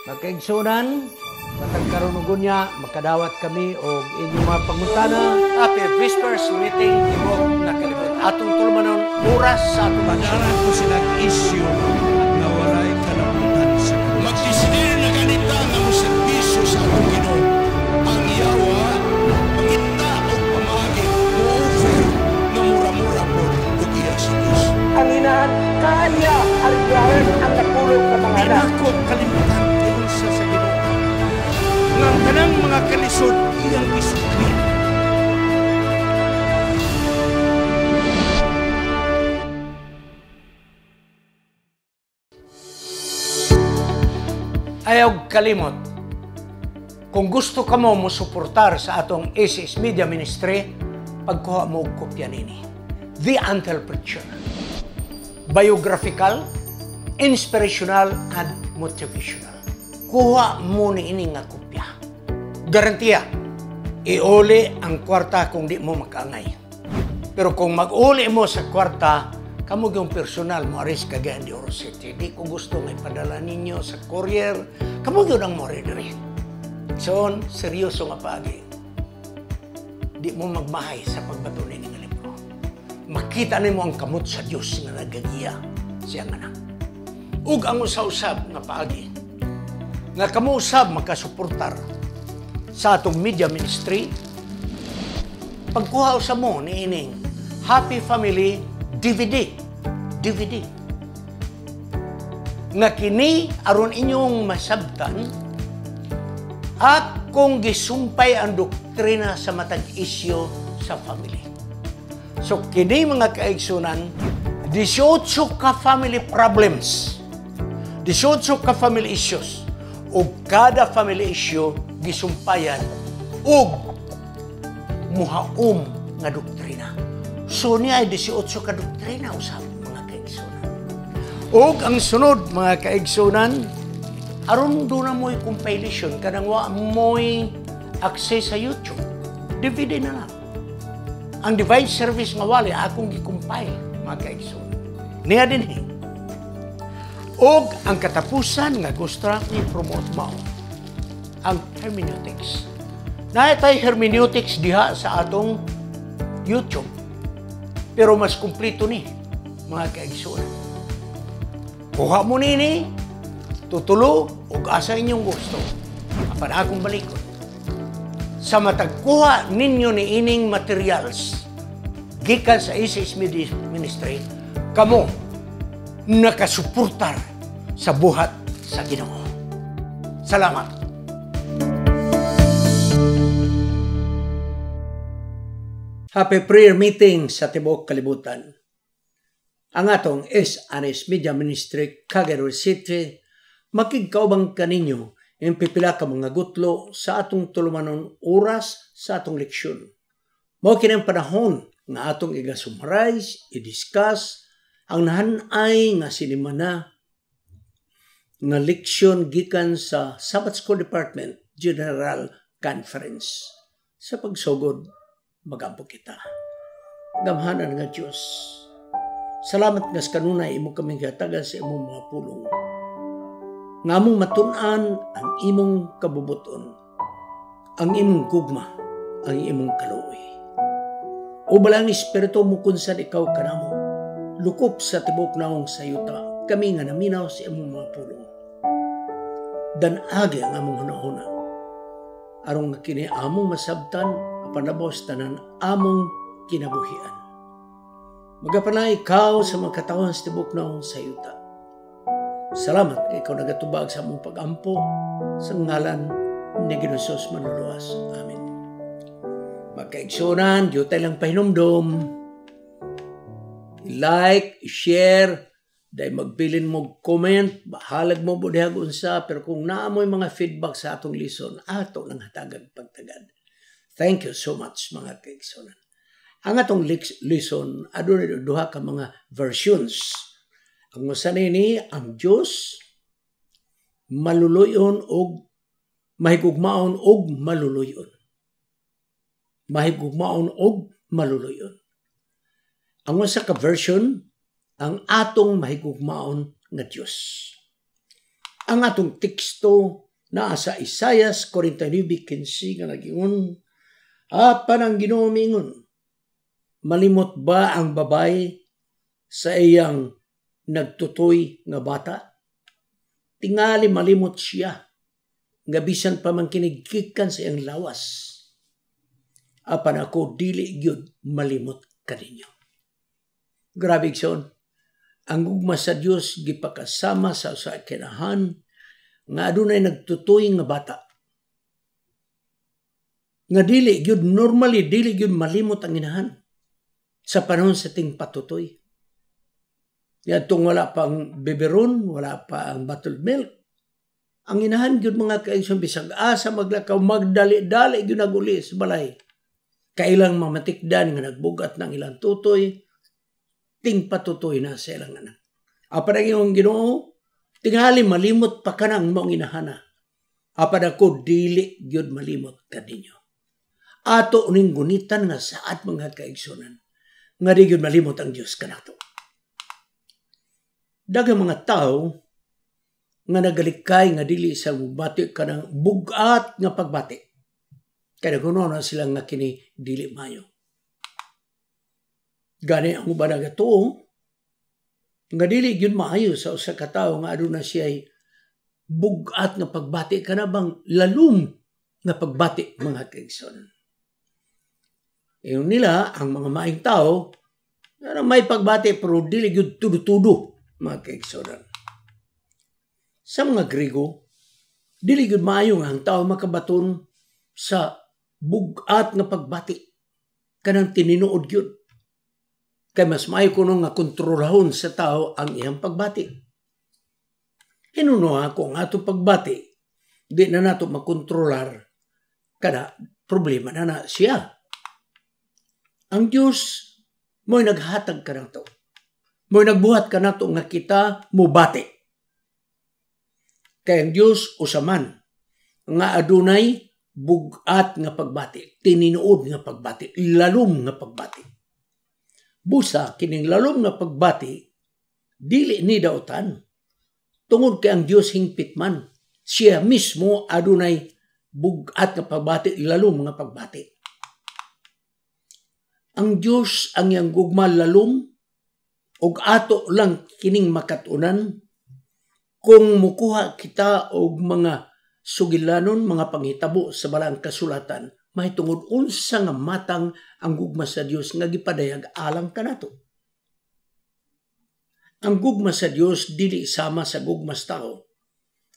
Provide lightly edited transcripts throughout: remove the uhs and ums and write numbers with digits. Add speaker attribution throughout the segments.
Speaker 1: Magkaigsunan, matag karunugon niya, makadawat kami o inyong mga pangutana.
Speaker 2: Happy Whispers meeting Tibok na kalibot. Atong tulmanon oras sa atong
Speaker 3: Padaran ko silang issue na walay kalabutan sa Diyos.
Speaker 4: Magdisidir na ganita nga mo serbisyo sa atong Ginoo. Ang yawa, mangita o pamagi, mo-offer na mura-mura po ug iya sa Diyos.
Speaker 2: ang inahan kanya aligaran ang napulog sa mga anak.
Speaker 3: Ako kalimutan tiyon sa Ginoo. Nga ang tanang mga kalisod iyang isukli.
Speaker 2: Ayaw kalimot. Kung gusto ka mo suportar sa atong ACS Media Ministry, pagkuha mo og kopya nini. The Until Preacher. Biographical, inspirational, and motivational. Kuha mo ni ini nga kopya. Garantiya, iuli ang kwarta kung di mo makaangay. Pero kung mag-uli mo sa kwarta, kamo yung personal mo aris Cagayan de Oro City. Di ko gusto nga ipadala ninyo sa courier. Kamo yun ang mo rin. So, seryoso nga paagi. Di mo magmahay sa pagbato ni nga libro. Makita ni mo ang kamot sa Diyos nga nagagiya siyang anak. Ug ang usab nga paagi. Nga kamo usab makasuportar sa atong media ministry. Pagkuha usab mo ni ining Happy Family DVD. Nga kini aron inyong masabtan at kung gisumpay ang doktrina sa matag isyo sa family. So kini mga kaigsunan, 18 ka family problems, 18 ka family issues, o kada family issue gisumpayan og muhaom nga doktrina. So niya ay 18 ka doktrina usab mga kaigsunan. O ang sunod mga kaigsunan, aron doon na mo'y compilation, kanang wa mo'y access sa YouTube. DVD na lang. Ang device service nga wali, akong gi-compile mga kaigsunan. Niya din eh. O ang katapusan nga gusto ni promote mo, ang hermeneutics. Naitay hermeneutics diha sa atong YouTube. Pero mas kumplito ni, mga kaigsunan. Kuha mo nini, tutulo, ug asa inyong gusto. Apan akong balikon. Sa matagkuha ninyo ni ining materials, gikan sa ACS Media Ministry, kamo nakasuportar sa buhat sa Ginoo. Salamat. Happy prayer meeting sa Tibok Kalibutan. Ang atong ACS Media Ministry, Cagayan City, makigkaubang kaninyo yung pipila ka mga gutlo sa atong tulumanon oras sa atong leksyon. Mao kinang panahon nga atong i-summarize, i-discuss ang nahanay nga sinimana nga leksyon gikan sa Sabbath School Department General Conference. Sa pagsugod, magampo kita. Gamhanan nga Diyos. Salamat nga sa kanunay imo kaming hatagan sa imong mga pulong. Nga among matun-an ang imong kabubuton, ang imong gugma, ang imong kaluoy. O balang Espiritu mo kunsan ikaw kanamo, lukop sa tibok naong sayuta, kami nga naminaw sa imong mga pulong. Dan-agi ang among hunahuna. Arong nga kini among masabtan, panabos tanan among kinabuhian. Magapanay ikaw sa mga katawan sa tibok na sa yuta. Salamat kay ikaw nagatubag sa among pag-ampo sa ngalan ni Ginoong Manuluwas. Amen. Magkaigsunan, diyo tayo lang pahinumdum. Like, share, dahil magbilin mo comment, bahalag mo budihag unsa, pero kung naamoy mga feedback sa atong lison, ato nang hatagag pagtagad. Thank you so much mga kaigsunan. Ang atong lesson, adunay duha ka mga versions. Ang masanay ni ang Diyos, maluluyon og mahigugmaon og maluluyon. Mahigugmaon og maluluyon. Ang usa ka version, ang atong mahigugmaon nga Diyos. Ang atong teksto naa sa Isaias 49:15 nga nagingon, apan ang Ginoo miingon, malimot ba ang babae sa iyang nagtutoy nga bata? Tingali malimot siya, nga bisan pa man kinigkikan sa iyang lawas. Apan ako dili gyud malimot kaninyo. Grabe igsoon. Ang gugma sa Dios gipakasama sa usa ka inahan nga adunay nagtutoy nga bata. Nga dili gyud normally dili gyud malimot ang inahan sa panahon sa ting patutoy. Yadtong wala pa ang biberon, wala pa ang bottled milk. Ang inahan gyud mga kaigsoon bisag asa maglakaw magdali-dali gyud naguli sa balay. Kailang mamatikdan nga nagbugat ng ilang tutoy, ting patutoy na sa ilang anak. Apan ang iyong Ginoo, tingali malimot pa ka ng mong inahana. Apan ako dili gyud malimot kaninyo. Ato uning gunitan nga saat mga kaigsunan, nga di gyud malimot ang Dios kanato. Daghang mga tao nga nagalikay nga dili sa bati ka ng bugat nga pagbati. Kaya kuno na silang nga kini dili mayo. Gani ang uban nga tuo nga dili gyud maayo sa usa ka tawo nga aduna siya'y bugat nga pagbati kana bang lalum nga pagbati mga kaigsoon. Iyon nila ang mga maayong tao na may pagbati pero dili gyud tudo-tudo mga kaigsoon. Sa mga Griego, dili gyud maayo nga ang tao makabaton sa bugat nga pagbati kanang tininuod gyud. Kaya mas maayo kuno nga kontrolahon sa tao ang iyang pagbati. Hinuno ako ang atong pagbati, di na nato makontrolar kada problema na siya. Ang Diyos mo'y naghatag ka na to. Mo'y nagbuhat ka na to nga kita mubati. Kaya ang Diyos usaman nga adunay bugat nga pagbati, tininuod nga pagbati, lalom nga pagbati. Busa kining lalom nga pagbati dili ni daotan. Tungod kay ang Dios hingpit man, siya mismo adunay bugat nga pagbati, lalom nga pagbati. Ang Dios ang iyang gugma lalom og ato lang kining makatunan kung mukuha kita og mga sugilanon, mga panghitabo sa balang kasulatan, mahitungod unsa nga matang ang gugma sa Dios nga gipadayag alang kanato. Ang gugma sa Dios dili sama sa gugma sa tao,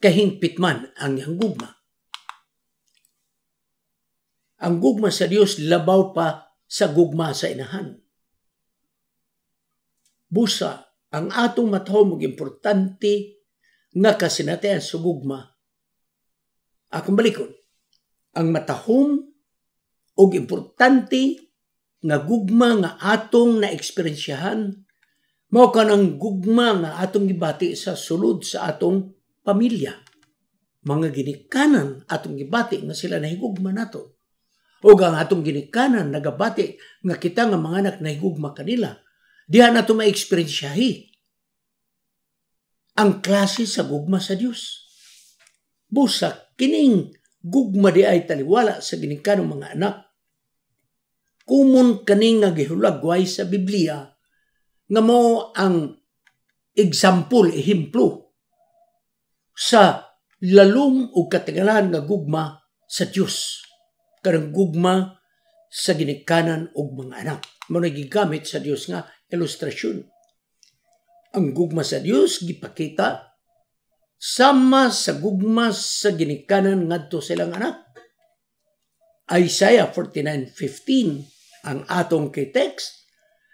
Speaker 2: kahingpit man ang iyang gugma. Ang gugma sa Dios labaw pa sa gugma sa inahan. Busa, ang atong matahom og importante nga kasinatian sa gugma. Akong balikon, ang matahom og importante nga gugma nga atong na-eksperyensyahan mao kanang gugma nga atong gibati sa sulod sa atong pamilya. Mga ginikanan atong gibati nga sila nahigugma nato. O ang atong ginikanan nagabati nga kita nga mga anak nahigugma kanila. Diha nato ma-eksperyensyahi ang klase sa gugma sa Dios. Busa kining gugma di ay taliwala sa ginikanan mga anak. Kumon kaning nga gihulagway sa Biblia nga mao ang example, ehemplo sa lalom o katingalan nga gugma sa Dios. Karang gugma sa ginikanan og mga anak. Mao nagigamit sa Dios nga ilustrasyon. Ang gugma sa Dios gipakita sama sa gugma sa ginikanan ngadto silang anak. Isaiah 49:15 ang atong kay text.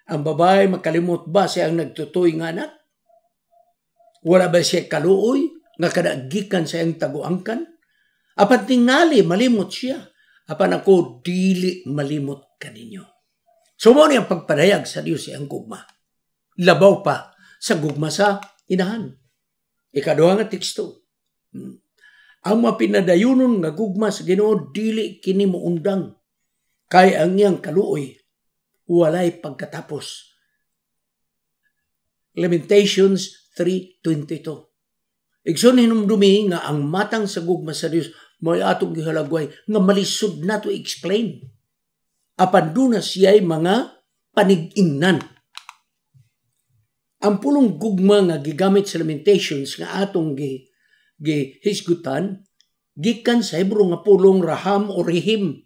Speaker 2: Ang babae makalimot ba siyang nagtutoy nga anak? Wala ba siya kaluoy nga kadagikan sa iyang taguangkan? Apan tingali malimot siya. Apan ako dili malimot kaninyo. So mo niyang pagpadayag sa Dios iyang gugma. Labaw pa sa gugma sa inahan. Ikaduha nga teksto. Ang mapinadayunon nga gugma sa Ginoo dili kini moundang. Kay ang iyang kaluoy walay pagkatapos. Lamentations 3:22. Igsoon hinumdumi nga ang matang sa gugma sa Dios mo'y atong gihalagway nga malisod na to explain. Apan duna siya'y mga panig-ingnan. Ang pulong gugma nga gigamit sa Lamentations nga atong gihisgutan, gikan sa Hebro nga pulong raham o rehim.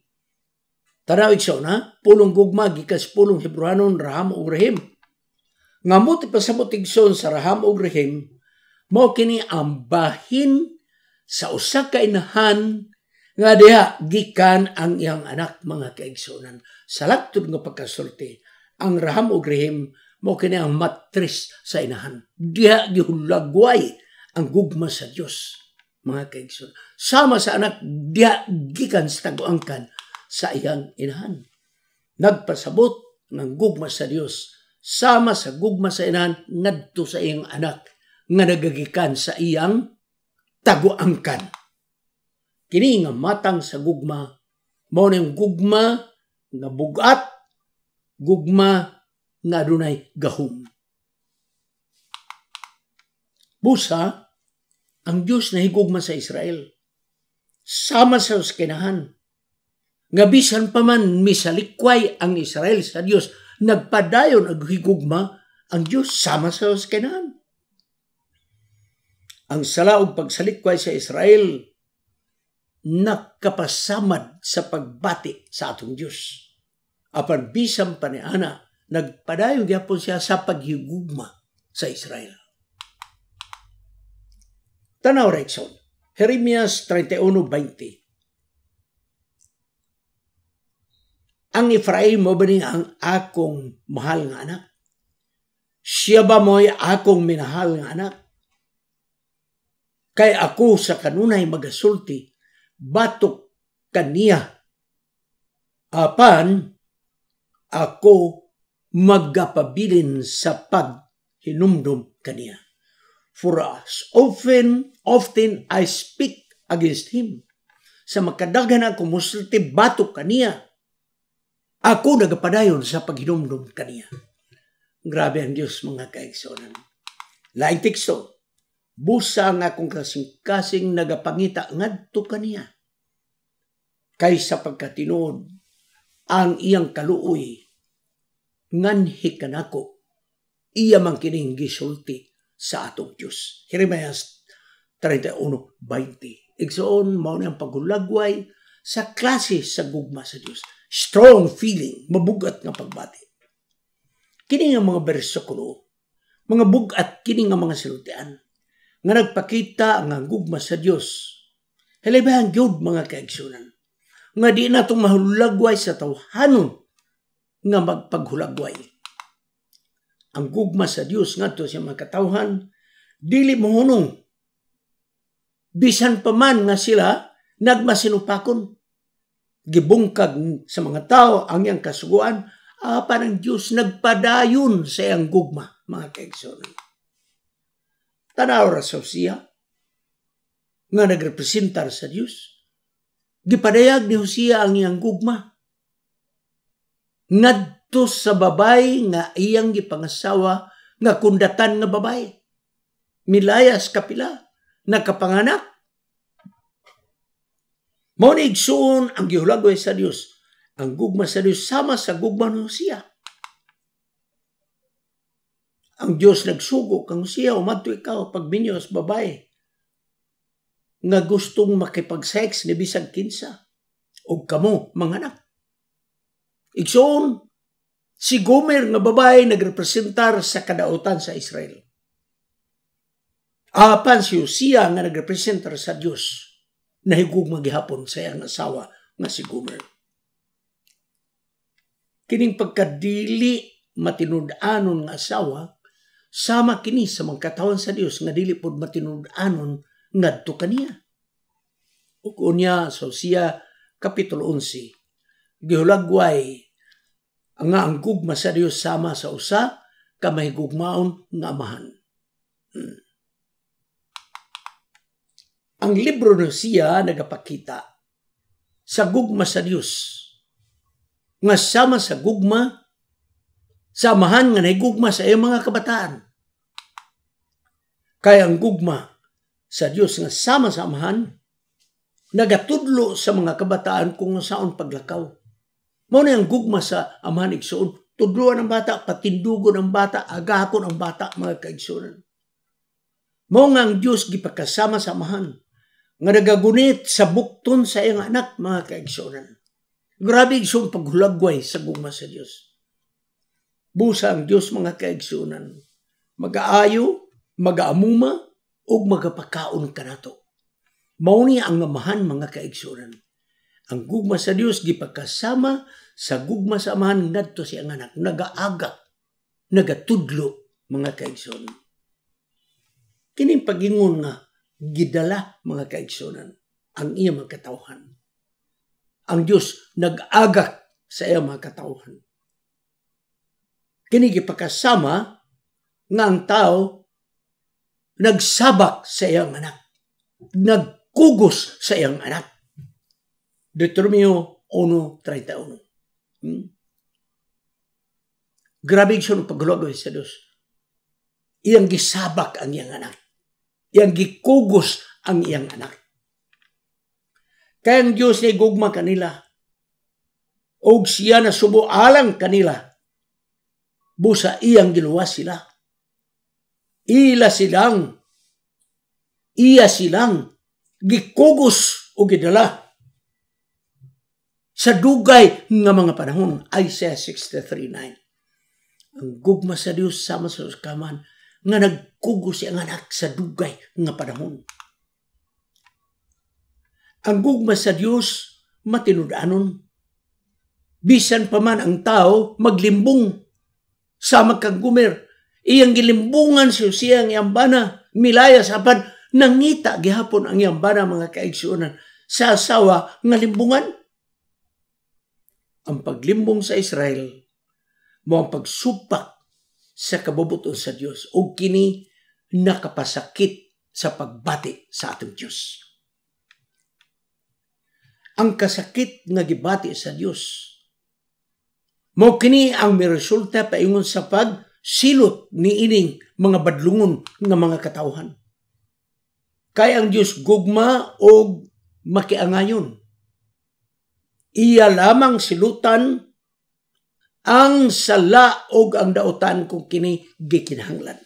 Speaker 2: Tanaw igsoon na, pulong gugma gikan sa pulong Hebroanon raham o rehim. Nga mo'y pasabot igsoon sa raham o rehim, mao kini ang bahin sa usa ka inahan nga diha gikan ang iyang anak, mga kaigsunan. Sa laktod nga pagkasulti, ang raham ug rehim mao kini ang matris sa inahan. Diha gihulagway ang gugma sa Dios, mga kaigsunan. Sama sa anak, diha gikan sa taguangkan sa iyang inahan. Nagpasabot ng gugma sa Dios sama sa gugma sa inahan ngadto sa iyang anak nga nagagikan sa iyang taguangkan. Kini nga matang sa gugma, mao ning gugma nga bugat, gugma nga adunay gahom. Busa, ang Dios na higugma sa Israel, sama sa uskinahan, nga bisan pa man misalikway ang Israel sa Dios, nagpadayon ag higugma ang Dios sama sa uskinahan. Ang sala ug pagsalikway sa Israel nakapasamad sa pagbati sa atong Dios. Apan bisan pa ni ana, nagpadayon gyapon siya sa paghigugma sa Israel. Tanaw Rexon, Jeremias 31:20. Ang Ephraim mo ba niya ang akong mahal nga anak? Siya ba mo'y akong minahal nga anak? Kay ako sa kanunay magasulti, batok kaniya. Apan, ako magapabilin sa paghinumdum kaniya. For as often I speak against him. Sa makadaghan ako musulti, batok kaniya. Ako nagapadayon sa paghinumdum kaniya. Grabe ang Diyos, mga kaigsonan. Laing teksto. Busa nga akong kasing-kasing nagapangita ngadto kaniya. Kaysa pagkatinuod, ang iyang kaluoy, nganhi kanako, iya man kining gisulti sa atong Diyos. Jeremias 31:20. Igsoon, mao na ang paghulagway sa klase sa gugma sa Diyos. Strong feeling, mabugat nga pagbati. Kini nga mga bersikulo, mga bugat kini nga mga silutian, nga nagpakita ang gugma sa Dios. Halabahan gyud, mga kaigsunan, nga di na itong mahulagway sa tawhanon nga magpaghulagway. Ang gugma sa Dios nga to siya makatawhan, dili mohunong. Bisan pa man nga sila nagmasinupakon, gibungkag sa mga tao ang iyang kasuguan, parang Diyos nagpadayon sa iyang gugma, mga kaigsunan. Tanaw ra sa Hosea nga nagrepresentar sa Dios. Gipadayag ni Hosea ang iyang gugma ngadto sa babay nga iyang gipangasawa nga kundatan nga babay. Milayas kapila nakapanganak. Mao ni igsuon ang gihulagway sa Dios. Ang gugma sa Dios sama sa gugma ni Hosea. Ang Diyos nagsugo kang siya, umadto ikaw pagminyo sa babae nga gustong makipag-sex ni bisag kinsa o kamo mga anak. Igsoon, si Gomer nga babae nagrepresentar sa kadautan sa Israel. Apan si Hosea nga nagrepresentar sa Diyos, nahigugma gihapon sa iyang asawa nga si Gomer. Kining pagkadili matinud-anon nga asawa, sama kini sa mga katawan sa Dios nga dili pod matinud-anon ngadto kaniya. Ug unya sa Hosea kapitulo 11, gihulagway ang gugma sa Dios sama sa usa ka mahigugmaon nga amahan. Ang libro ni Hosea nagapakita sa gugma sa Dios nga sama sa gugma samahan nga nahigugma sa iyang mga kabataan. Kaya ang gugma sa Dios nga sama-samahan, nagatudlo sa mga kabataan kung saan paglakaw. Mao na ang gugma sa amahan igsoon. Tudluan ang bata, patindugon ang bata, agahakon ang bata, mga kaigsunan. Mao nga ang Dios gipagkasama-samahan nga nagagunit sa bukton sa iyang anak, mga kaigsunan. Grabe igsoon paghulagway sa gugma sa Dios. Busa ang Dios, mga kaigsunan, mag-aayo, mag-aamuma, ug magapakaon kanato. Mao ni ang amahan, mga kaigsunan. Ang gugma sa Dios gipagkasama sa gugma sa amahan ngadto siyang anak, nagaaga, nagatudlo, mga kaigsunan. Kining pagingon nga gidala, mga kaigsunan, ang iyang mga katawhan. Ang Dios nag-agak sa iyang mga katawhan. Kini gipagkasama nga ang tao nagsabak sa iyang anak, nagkugos sa iyang anak. Deuteronomio 1:31. Grabe siya ng paghulagway sa Diyos. Iyang gisabak ang iyang anak. Iyang gikugos ang iyang anak. Kaya ang Diyos na igugma kanila. O siya na subualang kanila. Busa iyang giluwas sila. Iya silang gikugos o gidala sa dugay nga mga panahon. Isaiah 63:9. Ang gugma sa Dios sama sa kaman nga nagkugos ang anak sa dugay nga panahon. Ang gugma sa Dios matinud-anon. Bisan pa man ang tao maglimbong sa magkagumer, iyang gilimbungan siya ang iyambana, milaya sapan nangita gihapon ang iyambana, mga kaigsunan, sa asawa nga limbungan. Ang paglimbong sa Israel mo ang pagsupak sa kabubuton sa Dios o kini nakapasakit sa pagbati sa atong Dios. Ang kasakit nga gibati sa Dios mo kini ang miresulta paingon sa pagsilot ni ining mga badlungon nga mga katawhan. Kaya ang Dios gugma o makiangayon. Iya lamang silutan ang sala o ang dautan kung kini gikinahanglan.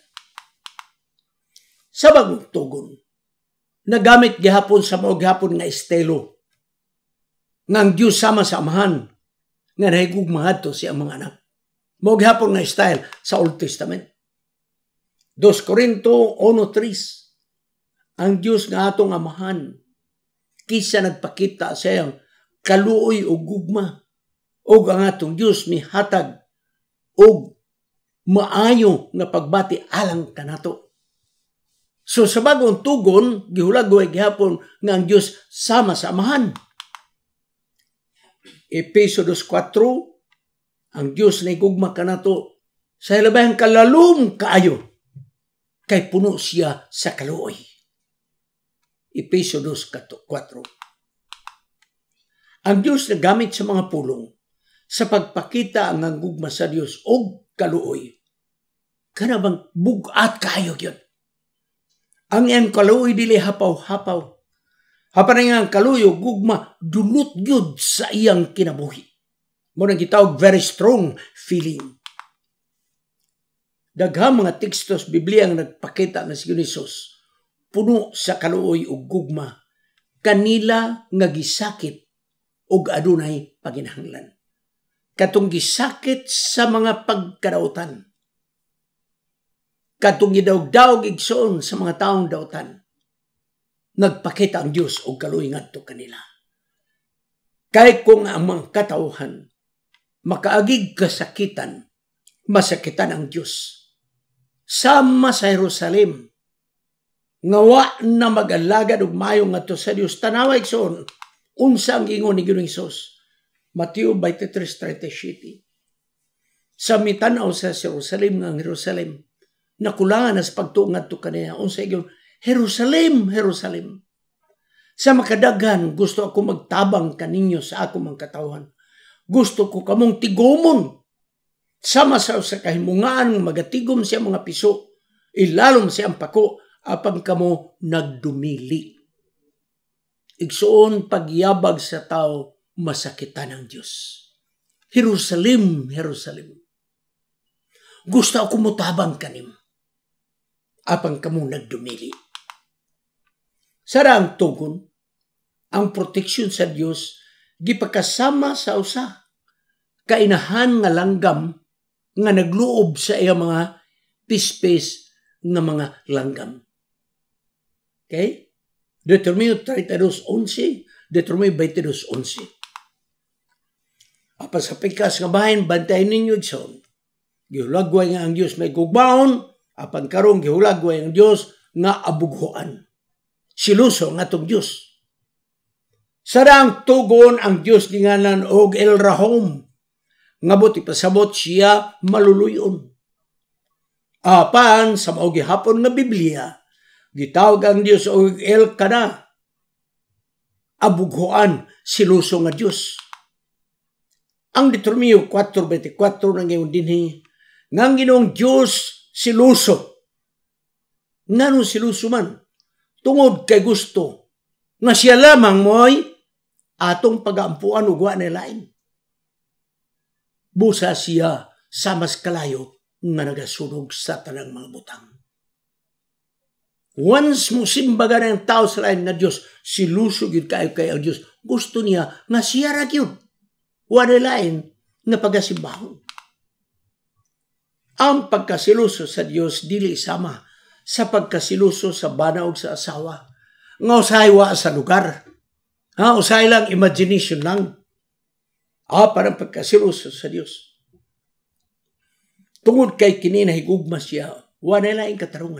Speaker 2: Sa bagong tugon, nagamit gihapon sa mga gihapon nga estelo nga ang Diyos sama-samahan nga nahigugmahad to siya mga anak. Mga gihapon nga style sa Old Testament. 2 Corinto 1:3. Ang Diyos nga atong amahan kisa nagpakita sa iyang kaluoy o gugma o ang atong Diyos mihatag o maayo nga pagbati alang kanato. So sa bagong tugon, gihulagway gihapon nga ang Diyos sama-samahan. Efeso 2:4, ang Diyos na igugma kanato sa hilabahang kalalom kaayo kay puno siya sa kaluoy. Efeso 2:4. Ang Diyos na gamit sa mga pulong sa pagpakita ang gugma sa Diyos o kaluoy. Kanabang bugat kayo yun. Ang iyang kaluoy dili hapaw-hapaw. Hapan nga ang kaluoy o gugma dulot yun sa iyang kinabuhi. Muna gitawag very strong feeling. Daghang mga tekstos Biblia ang nagpakita nga si Jesus puno sa kaluoy o gugma. Kanila nga gisakit og adunay paginahanglan. Katong gisakit sa mga pagkadautan. Katong gidawg-dawg igsoon sa mga taong dautan. Nagpakita ang Dios og kaluoy ngadto kanila. Kay kung ang mga katawhan makaagig kasakitan, masakitan ang Dios. Sama sa Jerusalem, ngawa na mag-alagad og mayo ngadto sa Dios. Tanawa igsoon, unsa ang ingon ni Ginoong Hesus? Mateo 23:37. Sa mitanaw sa Jerusalem nga Jerusalem, nakulangan na sa pagtuong ngadto kaniya. Unsa ingon? Jerusalem, Jerusalem. Sa makadaghan, gusto ako magtabang kaninyo sa ako mga katawhan. Gusto ko kamong tigomon. Sama sa kahimungaan, magatigom siya mga piso. Ilalom siyang pako. apang kamo nagdumili. Igsuon pagyabag sa tao, masakitan ng Diyos. Jerusalem, Jerusalem. Gusto ako mutabang kanim. Apang kamo nagdumili. Sara ang tugon, ang proteksyon sa Diyos, gipakasama sa usa. Kainahan nga langgam, nga nagluob sa iya mga pispes nga mga langgam. Okay? Deuteronomio 32:11, Deuteronomio 22:11. Apa sa pikas nga bahin, bantayin ninyo igsoon. Gihulagway nga ang Diyos may gugbaon, apan karong gihulagway ang Diyos nga abughoan. Siluso nga itong Diyos. Sarang tugon ang Diyos ginganan og El Rahom. Ngabot ipasabot siya maluluyon. Apan sa maogi hapon nga Biblia, gitawag ang Diyos og El Kana. Abughoan, siluso nga Diyos. Ang Deuteronomio 4:24 nang ngayon dinhi, ngang Ginoong Diyos siluso. Ngano siluso man? Tungod kay gusto nga siya lamang mo'y atong pag-aampuan ug wa na lain. Busa siya sa mas kalayo nga nagasunog sa tanang mga butang. Once mo simbaga na ang tao sa lain nga Diyos, siluso yun kayo kay ang Diyos. Gusto niya nga siya ra yun. Wa na lain nga pagasimbahon. Ang pagkasiluso sa Diyos dili sama sa pagkasiluso sa bana ug sa asawa. Nga usahay wa sa lugar. Usahay lang imagination lang. Parang pagkasiluso sa Diyos. Tungod kay kini nahigugma siya, wa na laing katarungan.